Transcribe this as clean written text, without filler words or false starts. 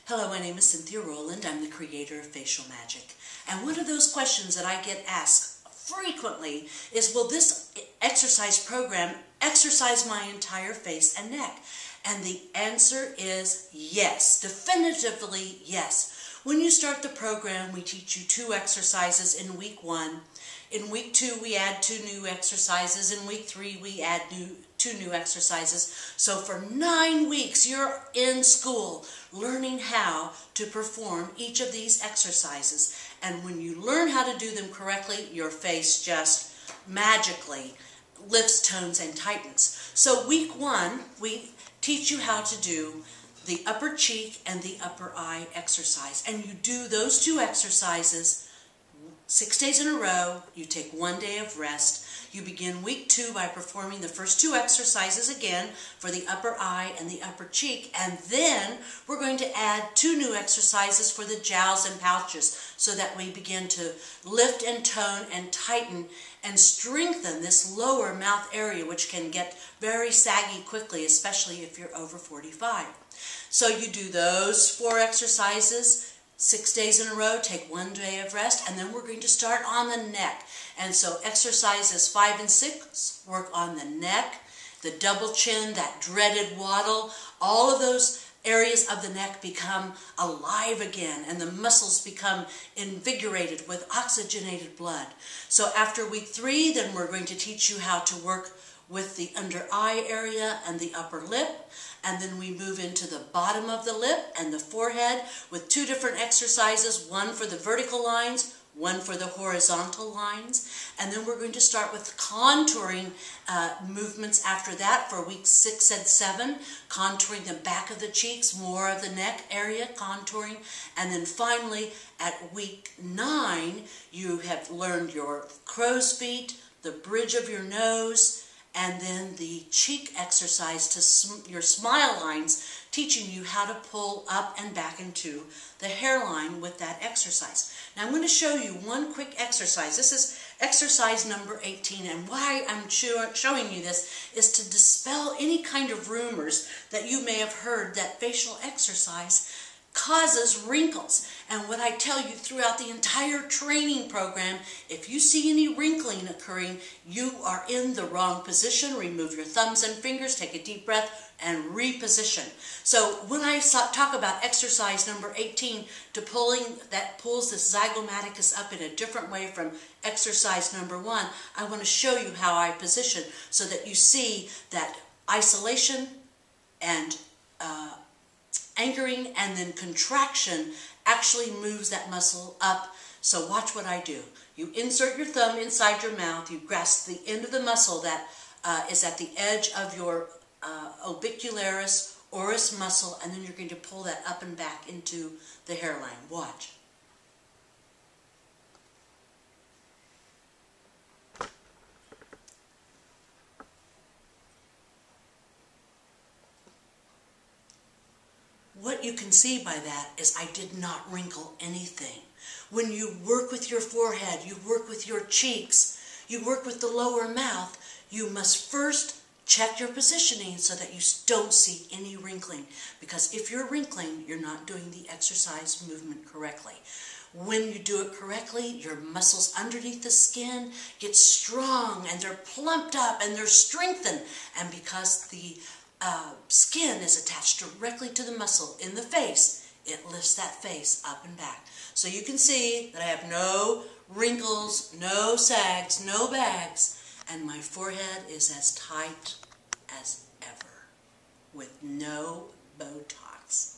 Hello, my name is Cynthia Rowland. I'm the creator of Facial Magic. And one of those questions that I get asked frequently is, will this exercise program exercise my entire face and neck? And the answer is yes, definitively yes. When you start the program, we teach you 2 exercises in week 1. In week 2, we add 2 new exercises. In week 3, we add 2 new exercises. So for 9 weeks, you're in school learning how to perform each of these exercises. And when you learn how to do them correctly, your face just magically lifts, tones, and tightens. So week 1, we teach you how to do the upper cheek and the upper eye exercise. And you do those 2 exercises 6 days in a row. You take 1 day of rest. You begin week 2 by performing the first 2 exercises again for the upper eye and the upper cheek. And then we're going to add 2 new exercises for the jowls and pouches so that we begin to lift and tone and tighten and strengthen this lower mouth area, which can get very saggy quickly, especially if you're over 45. So you do those 4 exercises 6 days in a row, take 1 day of rest, and then we're going to start on the neck. And so exercises 5 and 6 work on the neck, the double chin, that dreaded waddle. All of those areas of the neck become alive again, and the muscles become invigorated with oxygenated blood. So after week 3, then we're going to teach you how to work with the under eye area and the upper lip, and then we move into the bottom of the lip and the forehead with 2 different exercises, one for the vertical lines, one for the horizontal lines, and then we're going to start with contouring movements after that for weeks 6 and 7, contouring the back of the cheeks, more of the neck area contouring, and then finally at week 9 you have learned your crow's feet, the bridge of your nose, and then the cheek exercise to your smile lines, teaching you how to pull up and back into the hairline with that exercise. Now I'm going to show you one quick exercise. This is exercise number 18, and why I'm showing you this is to dispel any kind of rumors that you may have heard that facial exercise causes wrinkles. And what I tell you throughout the entire training program, if you see any wrinkling occurring, you are in the wrong position. Remove your thumbs and fingers, take a deep breath, and reposition. So when I talk about exercise number 18, to that pulls the zygomaticus up in a different way from exercise number 1, I want to show you how I position so that you see that isolation and anchoring and then contraction actually moves that muscle up. So watch what I do. You insert your thumb inside your mouth, you grasp the end of the muscle that is at the edge of your orbicularis oris muscle, and then you're going to pull that up and back into the hairline. Watch. What you can see by that is I did not wrinkle anything. When you work with your forehead, you work with your cheeks, you work with the lower mouth, you must first check your positioning so that you don't see any wrinkling. Because if you're wrinkling, you're not doing the exercise movement correctly. When you do it correctly, your muscles underneath the skin get strong and they're plumped up and they're strengthened. And because the skin is attached directly to the muscle in the face, it lifts that face up and back. So you can see that I have no wrinkles, no sags, no bags, and my forehead is as tight as ever with no Botox.